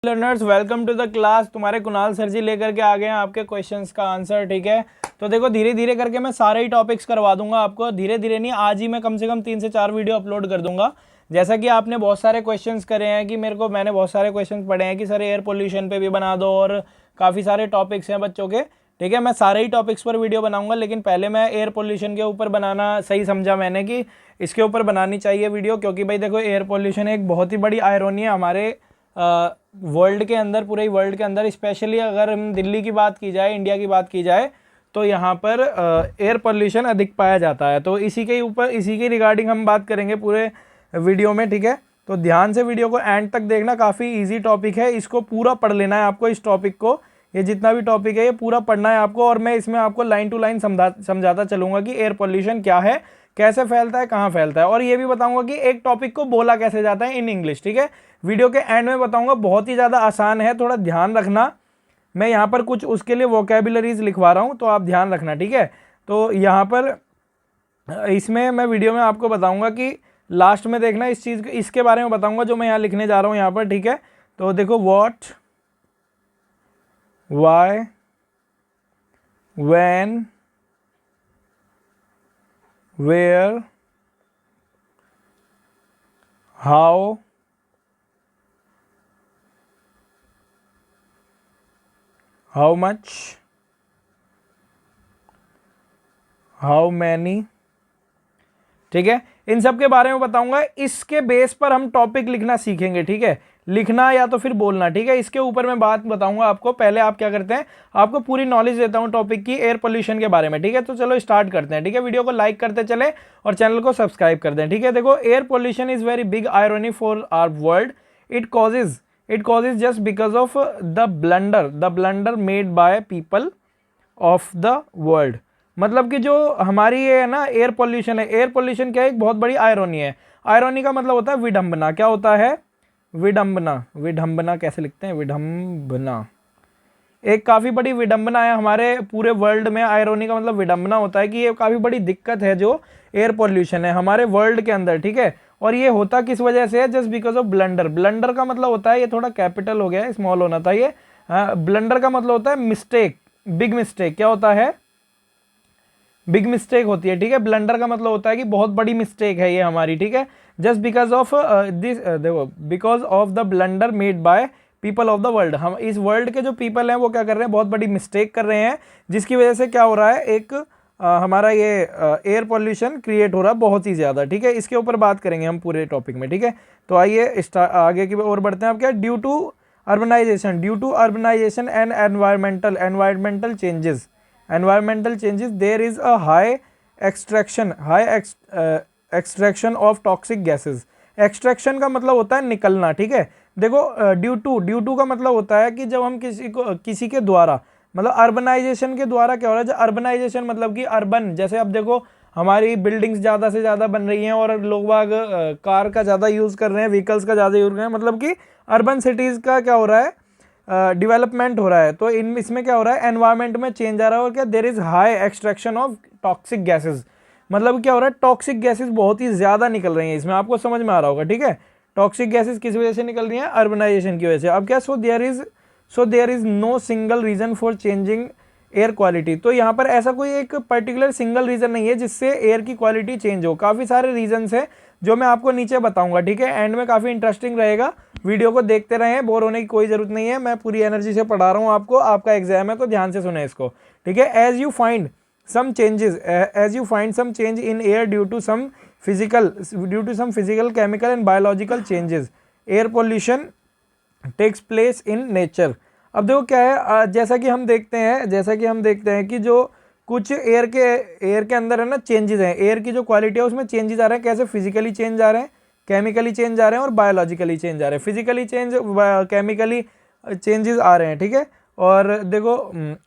Learners welcome to the class. तुम्हारे Kunal sir जी लेकर के आ गए हैं आपके क्वेश्चंस का आंसर। ठीक है, तो देखो धीरे धीरे करके मैं सारे ही टॉपिक्स करवा दूंगा आपको। धीरे धीरे नहीं, आज ही मैं कम से कम 3 से 4 वीडियो अपलोड कर दूंगा। जैसा कि आपने बहुत सारे क्वेश्चंस करे हैं कि मैंने बहुत सारे क्वेश्चंस पढ़े हैं कि सर एयर पोल्यूशन पे भी बना दो, और काफ़ी सारे टॉपिक्स हैं बच्चों के। ठीक है, मैं सारे ही टॉपिक्स पर वीडियो बनाऊंगा, लेकिन पहले मैं एयर पोल्यूशन के ऊपर बनाना सही समझा मैंने कि इसके ऊपर बनानी चाहिए वीडियो, क्योंकि भाई देखो एयर पोल्यूशन एक बहुत ही बड़ी आयरनी है हमारे वर्ल्ड के अंदर, पूरे वर्ल्ड के अंदर। स्पेशली अगर हम दिल्ली की बात की जाए, इंडिया की बात की जाए, तो यहाँ पर एयर पोल्यूशन अधिक पाया जाता है। तो इसी के ऊपर, इसी के रिगार्डिंग हम बात करेंगे पूरे वीडियो में। ठीक है, तो ध्यान से वीडियो को एंड तक देखना, काफ़ी इजी टॉपिक है, इसको पूरा पढ़ लेना है आपको। इस टॉपिक को, ये जितना भी टॉपिक है ये पूरा पढ़ना है आपको, और मैं इसमें आपको लाइन टू लाइन समझाता चलूँगा कि एयर पोल्यूशन क्या है, कैसे फैलता है, कहाँ फैलता है, और ये भी बताऊंगा कि एक टॉपिक को बोला कैसे जाता है इन इंग्लिश। ठीक है, वीडियो के एंड में बताऊंगा, बहुत ही ज़्यादा आसान है, थोड़ा ध्यान रखना। मैं यहाँ पर कुछ उसके लिए वोकेबुलरीज लिखवा रहा हूँ, तो आप ध्यान रखना। ठीक है, तो यहाँ पर इसमें मैं वीडियो में आपको बताऊंगा कि लास्ट में देखना इस चीज़, इसके बारे में बताऊंगा जो मैं यहाँ लिखने जा रहा हूँ यहाँ पर। ठीक है, तो देखो what, why, when, where, how, how much, how many. ठीक है, इन सब के बारे में बताऊंगा। इसके बेस पर हम टॉपिक लिखना सीखेंगे। ठीक है, लिखना या तो फिर बोलना। ठीक है, इसके ऊपर मैं बात बताऊंगा आपको। पहले आप क्या करते हैं, आपको पूरी नॉलेज देता हूं टॉपिक की, एयर पोल्यूशन के बारे में। ठीक है, तो चलो स्टार्ट करते हैं। ठीक है, वीडियो को लाइक करते चले और चैनल को सब्सक्राइब कर दें। ठीक है, देखो air pollution is very big irony for our world. It causes just because of the blunder made by people of the world. मतलब कि जो हमारी ये है ना एयर पोल्यूशन है, एयर पोल्यूशन क्या है, एक बहुत बड़ी आयरनी है। आयरनी का मतलब होता है विडंबना। क्या होता है? विडंबना। विडंबना कैसे लिखते हैं? विडंबना एक काफ़ी बड़ी विडंबना है हमारे पूरे वर्ल्ड में। आयरनी का मतलब विडंबना होता है कि ये काफ़ी बड़ी दिक्कत है जो एयर पोल्यूशन है हमारे वर्ल्ड के अंदर। ठीक है, और ये होता किस वजह से है? Just because of blunder. Blunder का मतलब होता है, ये थोड़ा कैपिटल हो गया है, स्मॉल होना था ये। ब्लंडर का मतलब होता है मिस्टेक, बिग मिस्टेक। क्या होता है? बिग मिस्टेक होती है। ठीक है, ब्लंडर का मतलब होता है कि बहुत बड़ी मिस्टेक है ये हमारी। ठीक है, जस्ट बिकॉज ऑफ दिस, देखो, because of the blunder made by people of the world. हम इस वर्ल्ड के जो पीपल हैं वो क्या कर रहे हैं? बहुत बड़ी मिस्टेक कर रहे हैं, जिसकी वजह से क्या हो रहा है, एक हमारा ये एयर पोल्यूशन क्रिएट हो रहा है बहुत ही ज़्यादा। ठीक है, इसके ऊपर बात करेंगे हम पूरे टॉपिक में। ठीक है, तो आइए आगे की ओर बढ़ते हैं। आप क्या, due to urbanisation and environmental changes there is a high extraction of toxic gases. Extraction का मतलब होता है निकलना। ठीक है, देखो ड्यू टू का मतलब होता है कि जब हम किसी के द्वारा, मतलब अर्बनाइजेशन के द्वारा क्या हो रहा है। जो अर्बनाइजेशन मतलब कि अर्बन, जैसे अब देखो हमारी बिल्डिंग्स ज़्यादा से ज़्यादा बन रही हैं और लोग बाग कार का ज़्यादा यूज़ कर रहे हैं, व्हीकल्स का ज़्यादा यूज़ कर रहे हैं, मतलब कि अर्बन सिटीज़ का क्या हो रहा है, डेवलपमेंट हो रहा है। तो इसमें क्या हो रहा है, एनवायरनमेंट में चेंज आ रहा है। और क्या, there is high extraction of toxic gases. मतलब क्या हो रहा है, टॉक्सिक गैसेज बहुत ही ज़्यादा निकल रही हैं इसमें, आपको समझ में आ रहा होगा। ठीक है, टॉक्सिक गैसेज किस वजह से निकल रही हैं? अर्बनाइजेशन की वजह से। अब क्या, so there is no single reason for changing air quality. तो यहाँ पर ऐसा कोई एक पर्टिकुलर सिंगल रीज़न नहीं है जिससे एयर की क्वालिटी चेंज हो। काफ़ी सारे रीजन्स हैं जो मैं आपको नीचे बताऊंगा। ठीक है, एंड में काफ़ी इंटरेस्टिंग रहेगा, वीडियो को देखते रहें, बोर होने की कोई ज़रूरत नहीं है। मैं पूरी एनर्जी से पढ़ा रहा हूँ आपको, आपका एग्जाम है तो ध्यान से सुने इसको। ठीक है, as you find some change in air due to some physical chemical and biological changes, air pollution takes place in nature. अब देखो क्या है, जैसा कि हम देखते हैं कि जो कुछ एयर के अंदर है ना चेंजेस हैं, एयर की जो क्वालिटी है उसमें चेंजेस आ रहे हैं। कैसे? फिजिकली चेंज आ रहे हैं, केमिकली चेंज आ रहे हैं और बायोलॉजिकली चेंज आ रहे हैं। फिजिकली चेंज, केमिकली चेंजेस आ रहे हैं। ठीक है, और देखो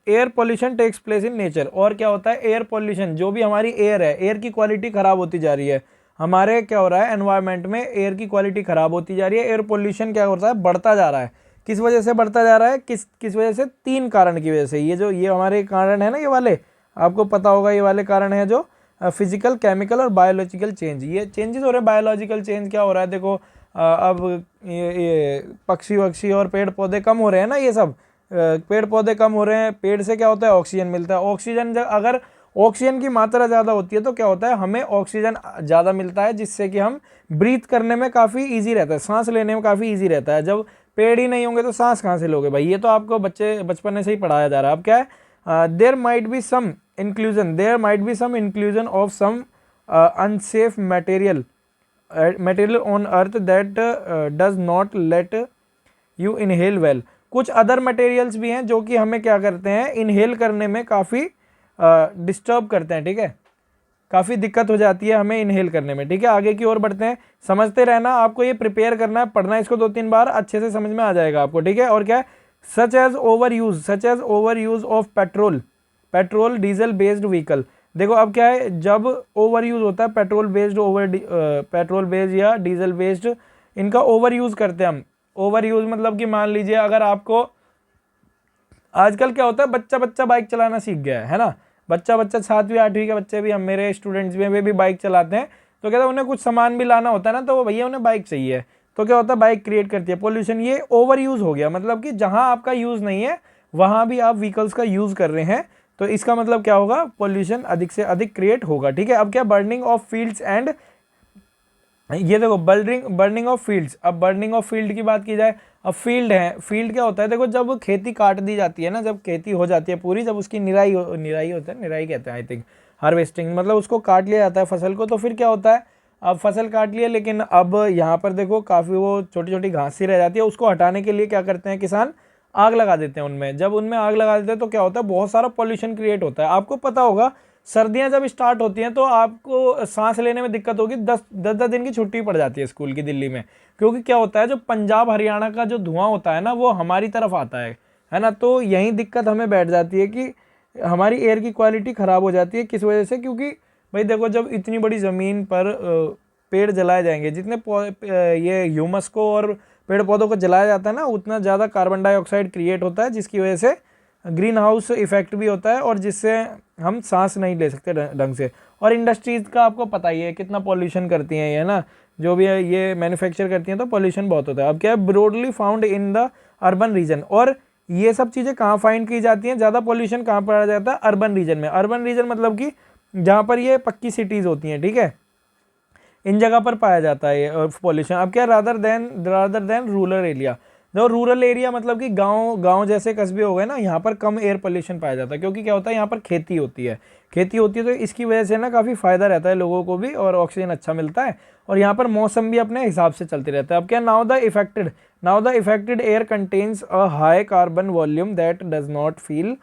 air pollution takes place in nature. और क्या होता है, एयर पोल्यूशन, जो भी हमारी एयर है, एयर की क्वालिटी खराब होती जा रही है हमारे, क्या हो रहा है, एनवायरनमेंट में एयर की क्वालिटी खराब होती जा रही है। एयर पोल्यूशन क्या होता है, बढ़ता जा रहा है। किस वजह से बढ़ता जा रहा है? किस वजह से? 3 कारण की वजह से। ये हमारे कारण है ना, ये वाले आपको पता होगा, ये वाले कारण है जो फिजिकल, केमिकल और बायोलॉजिकल चेंज। ये चेंजेस हो रहे हैं। बायोलॉजिकल चेंज क्या हो रहा है, देखो अब ये पक्षी वक्षी और पेड़ पौधे कम हो रहे हैं ना, ये सब पेड़ पौधे कम हो रहे हैं, पेड़ से क्या होता है, ऑक्सीजन मिलता है। ऑक्सीजन अगर ऑक्सीजन की मात्रा ज़्यादा होती है तो क्या होता है, हमें ऑक्सीजन ज़्यादा मिलता है, जिससे कि हम ब्रीथ करने में काफ़ी ईजी रहता है, सांस लेने में काफ़ी ईजी रहता है। जब पेड़ ही नहीं होंगे तो सांस कहाँ से लोगे भाई, ये तो आपको बचपन से ही पढ़ाया जा रहा है। अब क्या है, there might be some inclusion of some unsafe material on earth that does not let you inhale well. कुछ अदर मटेरियल्स भी हैं जो कि हमें क्या करते हैं, इनहेल करने में काफ़ी डिस्टर्ब करते हैं, ठीक है, काफ़ी दिक्कत हो जाती है हमें इनहेल करने में, ठीक है। आगे की ओर बढ़ते हैं, समझते रहना, आपको ये प्रिपेयर करना है, पढ़ना है इसको 2-3 बार, अच्छे से समझ में आ जाएगा आपको, ठीक है। और क्या है, such as over use of petrol diesel based vehicle. देखो अब क्या है, जब ओवर यूज होता है पेट्रोल बेस्ड या डीजल बेस्ड, इनका ओवर यूज करते हैं हम। ओवर यूज मतलब कि मान लीजिए अगर आपको, आजकल क्या होता है, बच्चा बाइक चलाना सीख गया है ना, बच्चा 7वीं 8वीं के बच्चे भी, हम मेरे स्टूडेंट्स में वे भी बाइक चलाते हैं, तो कहते हैं उन्हें कुछ सामान भी लाना होता है ना, तो वो भैया उन्हें बाइक चाहिए, तो क्या होता है, बाइक क्रिएट करती है पोल्यूशन। ये ओवर यूज हो गया, मतलब कि जहां आपका यूज नहीं है वहां भी आप व्हीकल्स का यूज कर रहे हैं, तो इसका मतलब क्या होगा, पोल्यूशन अधिक से अधिक क्रिएट होगा, ठीक है। अब क्या, बर्निंग ऑफ फील्ड्स एंड, ये देखो बर्निंग ऑफ फील्ड्स। अब बर्निंग ऑफ फील्ड की बात की जाए, अब फील्ड है, फील्ड क्या होता है, देखो जब खेती काट दी जाती है ना, जब खेती हो जाती है पूरी, जब उसकी निराई होता है, निराई कहते हैं आई थिंक, हार्वेस्टिंग, मतलब उसको काट लिया जाता है फसल को, तो फिर क्या होता है, अब फसल काट लिया, लेकिन अब यहाँ पर देखो काफ़ी वो छोटी छोटी घास सी रह जाती है, उसको हटाने के लिए क्या करते हैं किसान, आग लगा देते हैं उनमें। जब उनमें आग लगा देते हैं तो क्या होता है, बहुत सारा पॉल्यूशन क्रिएट होता है। आपको पता होगा सर्दियां जब स्टार्ट होती हैं तो आपको सांस लेने में दिक्कत होगी, 10 दिन की छुट्टी पड़ जाती है स्कूल की दिल्ली में, क्योंकि क्या होता है, जो पंजाब हरियाणा का जो धुआं होता है ना, वो हमारी तरफ आता है ना, तो यही दिक्कत हमें बैठ जाती है कि हमारी एयर की क्वालिटी ख़राब हो जाती है। किस वजह से, क्योंकि भाई देखो जब इतनी बड़ी ज़मीन पर पेड़ जलाए जाएंगे, जितने ये ह्यूमस को और पेड़ पौधों को जलाया जाता है ना, उतना ज़्यादा कार्बन डाइऑक्साइड क्रिएट होता है, जिसकी वजह से ग्रीन हाउस इफेक्ट भी होता है, और जिससे हम सांस नहीं ले सकते ढंग से। और इंडस्ट्रीज़ का आपको पता ही है कितना पॉल्यूशन करती हैं ये ना, जो भी है ये मैन्युफैक्चर करती हैं, तो पॉल्यूशन बहुत होता है। अब क्या है, broadly found in the urban region, और ये सब चीज़ें कहाँ फाइंड की जाती हैं, ज़्यादा पॉल्यूशन कहाँ पाया जाता है, अर्बन रीजन में। अर्बन रीजन मतलब कि जहाँ पर ये पक्की सिटीज़ होती हैं, ठीक है, इन जगह पर पाया जाता है ये पॉल्यूशन। अब क्या, रादर देन रूरल एरिया, जो रूरल एरिया मतलब कि गांव जैसे कस्बे हो गए ना, यहाँ पर कम एयर पोल्यूशन पाया जाता है, क्योंकि क्या होता है यहाँ पर खेती होती है तो इसकी वजह से ना काफ़ी फ़ायदा रहता है लोगों को भी, और ऑक्सीजन अच्छा मिलता है, और यहाँ पर मौसम भी अपने हिसाब से चलते रहता है। अब क्या, now the affected air contains a high carbon volume that does not feel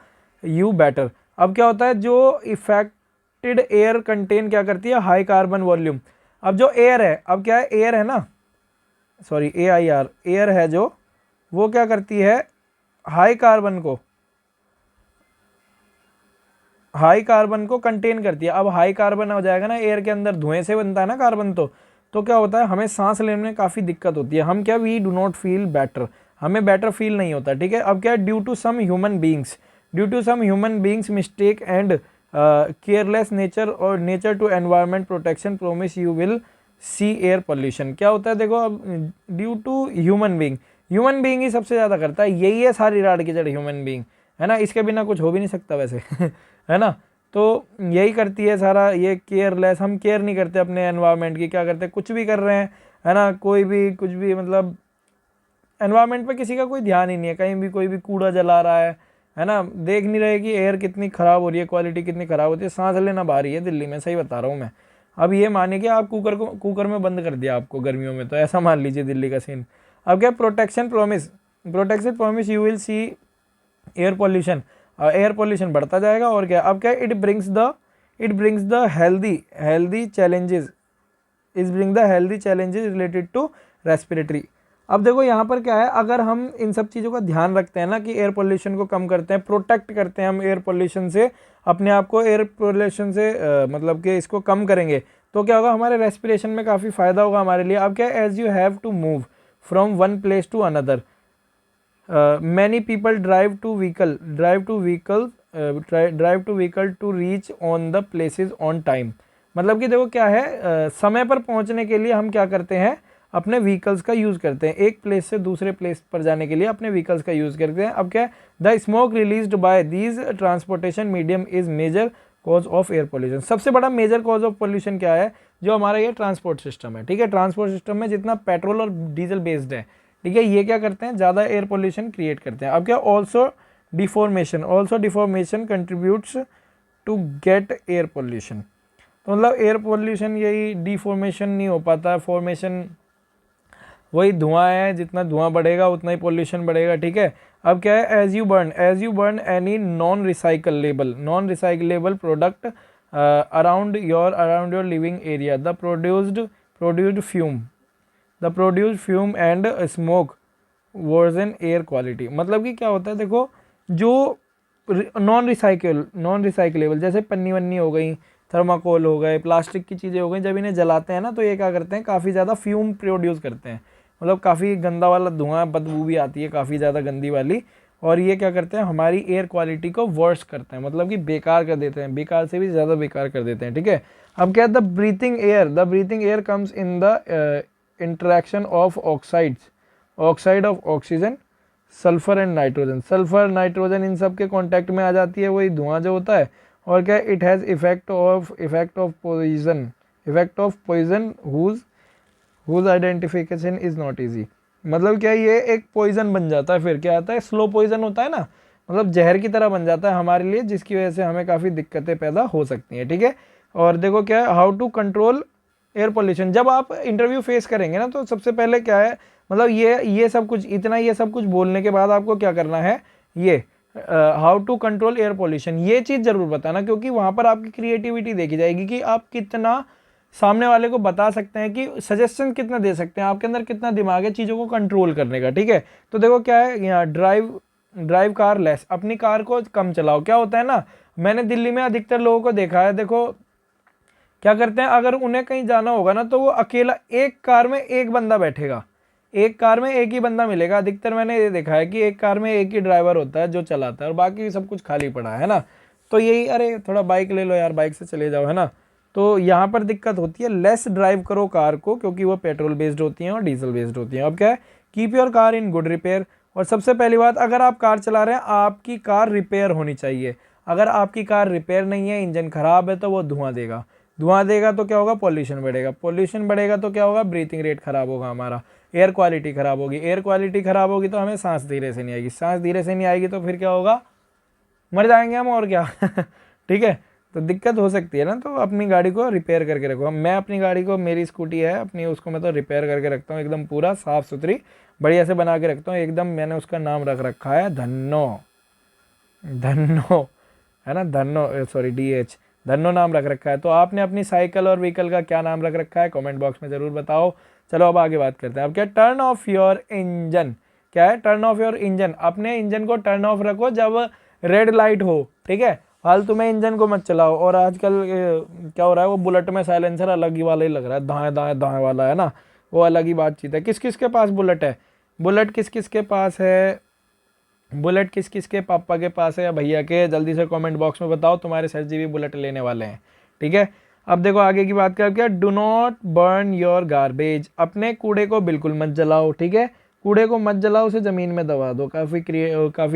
you better. अब क्या होता है, जो इफेक्टेड एयर कंटेन क्या करती है, हाई कार्बन वॉल्यूम। अब जो एयर है, अब क्या है, एयर है ना, सॉरी AIR, एयर है जो, वो क्या करती है, हाई कार्बन को कंटेन करती है। अब हाई कार्बन हो जाएगा ना, एयर के अंदर धुएं से बनता है ना कार्बन, तो क्या होता है, हमें सांस लेने में काफ़ी दिक्कत होती है, हम क्या, we do not feel better, हमें बेटर फील नहीं होता, ठीक है। अब क्या है, due to some human beings mistake and careless nature to environment protection promise you will see air pollution. क्या होता है, देखो अब ड्यू टू ह्यूमन बींग ही सबसे ज़्यादा करता है, यही है सारी राड की जड़, ह्यूमन बींग है ना, इसके बिना कुछ हो भी नहीं सकता वैसे है ना, तो यही करती है सारा, ये केयरलेस, हम केयर नहीं करते अपने एनवायरनमेंट की, क्या करते हैं, कुछ भी कर रहे हैं, है ना, कोई भी कुछ भी, मतलब एनवायरनमेंट पे किसी का कोई ध्यान ही नहीं है, कहीं भी कोई भी कूड़ा जला रहा है ना, देख नहीं रहे कि एयर कितनी ख़राब हो रही है, क्वालिटी कितनी ख़राब होती है, सांस लेना भारी है दिल्ली में, सही बता रहा हूँ मैं। अब ये मानिए कि आप कुकर में बंद कर दिया आपको गर्मियों में, तो ऐसा मान लीजिए दिल्ली का सीन। अब क्या, protection promise you will see air pollution बढ़ता जाएगा, और क्या, अब क्या, it brings the healthy challenges related to respiratory. अब देखो यहाँ पर क्या है, अगर हम इन सब चीज़ों का ध्यान रखते हैं ना, कि एयर पोल्यूशन को कम करते हैं, प्रोटेक्ट करते हैं हम एयर पोल्यूशन से, अपने आप को एयर पोल्यूशन से मतलब कि इसको कम करेंगे, तो क्या होगा, हमारे रेस्पिरेशन में काफ़ी फ़ायदा होगा हमारे लिए। अब क्या, as you have to move from one place to another, many people drive to vehicle to reach on the places on time. मतलब कि देखो क्या है, समय पर पहुंचने के लिए हम क्या करते हैं, अपने व्हीकल्स का यूज़ करते हैं, एक प्लेस से दूसरे प्लेस पर जाने के लिए अपने व्हीकल्स का यूज़ करते हैं। अब क्या है, the smoke released by these transportation medium is major cause of air pollution. सबसे बड़ा मेजर कॉज ऑफ पोल्यूशन क्या है, जो हमारा ये ट्रांसपोर्ट सिस्टम है, ठीक है। ट्रांसपोर्ट सिस्टम में जितना पेट्रोल और डीजल बेस्ड है, ठीक है, ये क्या करते हैं, ज़्यादा एयर पोल्यूशन क्रिएट करते हैं। अब क्या, also deformation contributes to get air pollution. तो मतलब एयर पोल्यूशन यही, डिफॉर्मेशन नहीं हो पाता, फॉर्मेशन वही धुआं है, जितना धुआं बढ़ेगा उतना ही पोल्यूशन बढ़ेगा, ठीक है। अब क्या है, as you burn any non recyclable product around your living area, the produced fume and smoke worsen air quality. मतलब कि क्या होता है, देखो जो नॉन रिसाइकलेबल जैसे पन्नी वन्नी हो गई, थर्माकोल हो गए, प्लास्टिक की चीज़ें हो गई, जब इन्हें जलाते हैं ना तो ये क्या करते हैं, काफ़ी ज़्यादा फ्यूम प्रोड्यूस करते हैं, मतलब काफ़ी गंदा वाला धुआं, बदबू भी आती है काफ़ी ज़्यादा गंदी वाली, और ये क्या करते हैं, हमारी एयर क्वालिटी को वर्स करते हैं, मतलब कि बेकार कर देते हैं, बेकार से भी ज़्यादा बेकार कर देते हैं, ठीक है। अब क्या है, the breathing air comes in the interaction of oxide of oxygen, sulphur and nitrogen. Sulphur nitrogen in सब के कॉन्टैक्ट में आ जाती है वही धुआं जो होता है। और क्या, it has effect of poison whose identification is not easy. मतलब क्या, ये एक पॉइजन बन जाता है, फिर क्या आता है, स्लो पॉइजन होता है ना, मतलब जहर की तरह बन जाता है हमारे लिए, जिसकी वजह से हमें काफ़ी दिक्कतें पैदा हो सकती हैं, ठीक है। और देखो क्या है, how to control air pollution. जब आप इंटरव्यू फेस करेंगे ना, तो सबसे पहले क्या है, मतलब ये सब कुछ बोलने के बाद आपको क्या करना है, ये how to control air pollution, ये चीज़ ज़रूर बताना, क्योंकि वहाँ पर आपकी क्रिएटिविटी देखी जाएगी कि आप कितना सामने वाले को बता सकते हैं, कि सजेशन कितना दे सकते हैं, आपके अंदर कितना दिमाग है चीज़ों को कंट्रोल करने का, ठीक है। तो देखो क्या है, यहाँ ड्राइव कार लेस, अपनी कार को कम चलाओ। क्या होता है ना, मैंने दिल्ली में अधिकतर लोगों को देखा है, देखो क्या करते हैं, अगर उन्हें कहीं जाना होगा ना, तो वो अकेला एक कार में एक बंदा बैठेगा, एक कार में एक ही बंदा मिलेगा। अधिकतर मैंने ये देखा है कि एक कार में एक ही ड्राइवर होता है जो चलाता है, और बाकी सब कुछ खाली पड़ा है ना। तो यही, अरे थोड़ा बाइक ले लो यार, बाइक से चले जाओ, है ना। तो यहाँ पर दिक्कत होती है, लेस ड्राइव करो कार को, क्योंकि वो पेट्रोल बेस्ड होती हैं और डीजल बेस्ड होती हैं। अब क्या है, keep your car in good repair. और सबसे पहली बात, अगर आप कार चला रहे हैं, आपकी कार रिपेयर होनी चाहिए। अगर आपकी कार रिपेयर नहीं है, इंजन खराब है, तो वो धुआं देगा तो क्या होगा, पॉल्यूशन बढ़ेगा तो क्या होगा, ब्रीथिंग रेट खराब होगा हमारा, एयर क्वालिटी खराब होगी तो हमें सांस धीरे से नहीं आएगी, तो फिर क्या होगा, मर जाएंगे हम, और क्या ठीक है। तो दिक्कत हो सकती है ना, तो अपनी गाड़ी को रिपेयर करके रखो। मैं अपनी गाड़ी को, मेरी स्कूटी है अपनी, उसको मैं तो रिपेयर करके रखता हूँ, एकदम पूरा साफ़ सुथरी बढ़िया से बना के रखता हूँ एकदम। मैंने उसका नाम रख रखा है धन्नो है ना, DH, धन्नो नाम रख रखा है। तो आपने अपनी साइकिल और व्हीकल का क्या नाम रख रखा है, कमेंट बॉक्स में ज़रूर बताओ। चलो अब आगे बात करते हैं। अब क्या, टर्न ऑफ योर इंजन। क्या है, टर्न ऑफ योर इंजन। अपने इंजन को टर्न ऑफ रखो जब रेड लाइट हो, ठीक है। फालतू में इंजन को मत चलाओ। और आजकल क्या हो रहा है, वो बुलेट में साइलेंसर अलग ही वाला ही लग रहा है, दाएं वाला, है ना, वो अलग ही बातचीत है। किस किस के पास बुलेट है, किस किस के पास है बुलेट, किस किस के पापा के पास है या भैया के, जल्दी से कमेंट बॉक्स में बताओ, तुम्हारे सर जी भी बुलेट लेने वाले हैं, ठीक है। अब देखो आगे की बात करके, do not burn your garbage. अपने कूड़े को बिल्कुल मत जलाओ, ठीक है, कूड़े को मत जलाओ, उसे ज़मीन में दबा दो, काफ़ी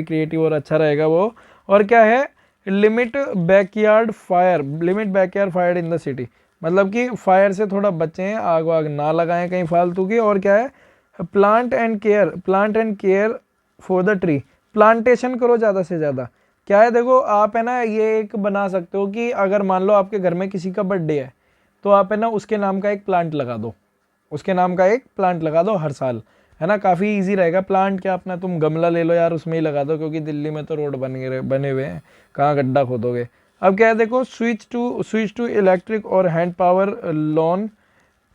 क्रिएटिव और अच्छा रहेगा वो। और क्या है, limit backyard fire in the city. मतलब कि फायर से थोड़ा बचें, आग वाग ना लगाएं कहीं फालतू की। और क्या है, plant and care for the tree. Plantation करो ज़्यादा से ज़्यादा। क्या है, देखो आप है ना, ये एक बना सकते हो कि अगर मान लो आपके घर में किसी का बर्थडे है, तो आप है ना उसके नाम का एक प्लांट लगा दो हर साल, है ना, काफ़ी इजी रहेगा। प्लांट क्या, अपना तुम गमला ले लो यार, उसमें ही लगा दो, क्योंकि दिल्ली में तो रोड बने हुए हैं, कहाँ गड्ढा खोदोगे। अब क्या है, देखो स्विच टू इलेक्ट्रिक और हैंड पावर लॉन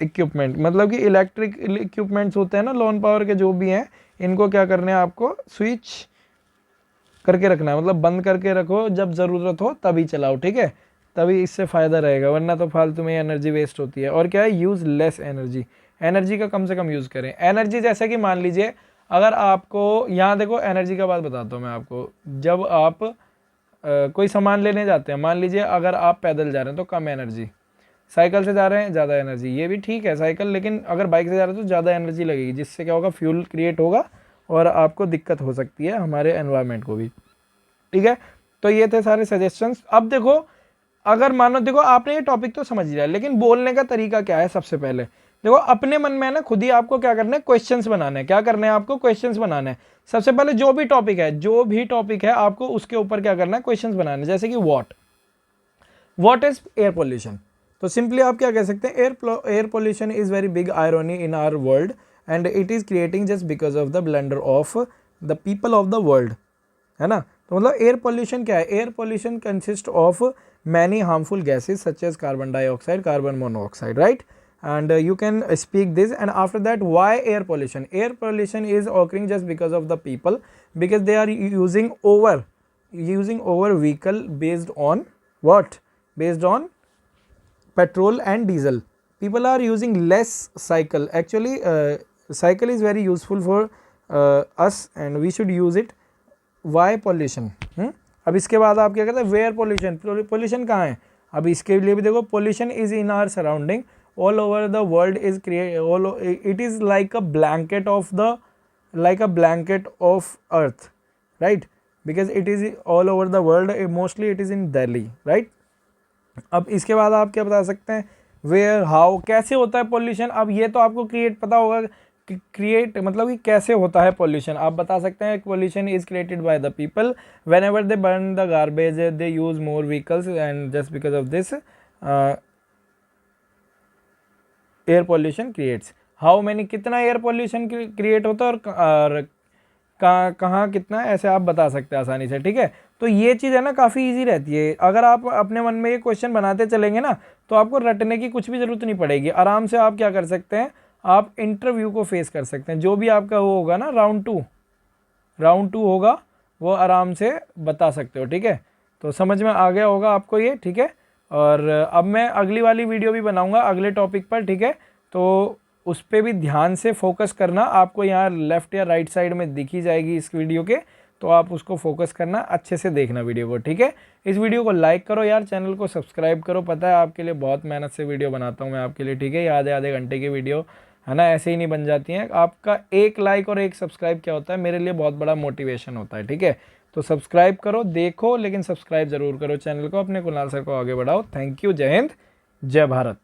इक्विपमेंट। मतलब कि इलेक्ट्रिक इक्विपमेंट्स होते हैं ना, लॉन पावर के जो भी हैं, इनको क्या करना है, आपको स्विच करके रखना है, मतलब बंद करके रखो, जब ज़रूरत हो तभी चलाओ, ठीक है, तभी इससे फ़ायदा रहेगा, वरना तो फालतू में एनर्जी वेस्ट होती है। और क्या है, यूज़ लेस एनर्जी का कम से कम यूज़ करें। एनर्जी जैसे कि मान लीजिए, अगर आपको यहाँ देखो, एनर्जी का बात बताता हूँ मैं आपको। जब आप कोई सामान लेने जाते हैं, मान लीजिए अगर आप पैदल जा रहे हैं तो कम एनर्जी, साइकिल से जा रहे हैं ज़्यादा एनर्जी, ये भी ठीक है साइकिल, लेकिन अगर बाइक से जा रहे हैं तो ज़्यादा एनर्जी लगेगी, जिससे क्या होगा, फ्यूल क्रिएट होगा और आपको दिक्कत हो सकती है, हमारे एनवायरनमेंट को भी। ठीक है, तो ये थे सारे सजेशंस। अब देखो, अगर मानो, देखो आपने ये टॉपिक तो समझ लिया, लेकिन बोलने का तरीका क्या है, सबसे पहले देखो अपने मन में ना खुद ही आपको क्या करना है, क्वेश्चंस बनाने हैं। क्या करने हैं आपको, क्वेश्चंस बनाने हैं। सबसे पहले जो भी टॉपिक है आपको उसके ऊपर क्या करना है, क्वेश्चंस बनाने हैं। जैसे कि व्हाट इज एयर पोल्यूशन, तो सिंपली आप क्या कह सकते हैं, air pollution is very big irony in our world and it is creating just because of the blunder of the people of the world, है ना। तो मतलब एयर पोल्यूशन क्या है, air pollution consist of many harmful gases such as carbon dioxide, carbon monoxide, right. And you can speak this, and after that, why air pollution? Air pollution is occurring just because of the people, because they are using over vehicle based on what, based on petrol and diesel. People are using less cycle. Actually cycle is very useful for us and we should use it. Why pollution? अब इसके बाद आप क्या कहते हैं, where pollution कहाँ है। अब इसके लिए भी देखो, pollution is in our surrounding, all over the world is it is like a blanket of earth, right, because it is all over the world, mostly it is in Delhi, right। अब इसके बाद आप क्या बता सकते हैं, where, how, कैसे होता है पॉल्यूशन। अब ये तो आपको पता होगा मतलब कि कैसे होता है पॉल्यूशन, आप बता सकते हैं। Pollution is created by the people when ever they burn the garbage, they use more vehicles and just because of this air pollution creates. How many, कितना एयर पॉल्यूशन क्रिएट होता है और कहाँ कितना, ऐसे आप बता सकते हैं आसानी से। ठीक है, तो ये चीज़ है ना काफ़ी इजी रहती है। अगर आप अपने मन में ये क्वेश्चन बनाते चलेंगे ना, तो आपको रटने की कुछ भी ज़रूरत नहीं पड़ेगी। आराम से आप क्या कर सकते हैं, आप इंटरव्यू को फेस कर सकते हैं। जो भी आपका वो होगा ना, राउंड टू होगा, वो आराम से बता सकते हो। ठीक है, तो समझ में आ गया होगा आपको ये। ठीक है, और अब मैं अगली वाली वीडियो भी बनाऊंगा अगले टॉपिक पर। ठीक है, तो उस पर भी ध्यान से फोकस करना। आपको यहाँ लेफ्ट या राइट साइड में दिखी जाएगी इस वीडियो के, तो आप उसको फोकस करना, अच्छे से देखना वीडियो को। ठीक है, इस वीडियो को लाइक करो यार, चैनल को सब्सक्राइब करो। पता है आपके लिए बहुत मेहनत से वीडियो बनाता हूँ मैं आपके लिए। ठीक है, ये आधे घंटे की वीडियो है ना, ऐसे ही नहीं बन जाती हैं। आपका एक लाइक और एक सब्सक्राइब क्या होता है, मेरे लिए बहुत बड़ा मोटिवेशन होता है। ठीक है, तो सब्सक्राइब करो, देखो, लेकिन सब्सक्राइब जरूर करो चैनल को, अपने कुणाल सर को आगे बढ़ाओ। थैंक यू, जय हिंद, जय भारत।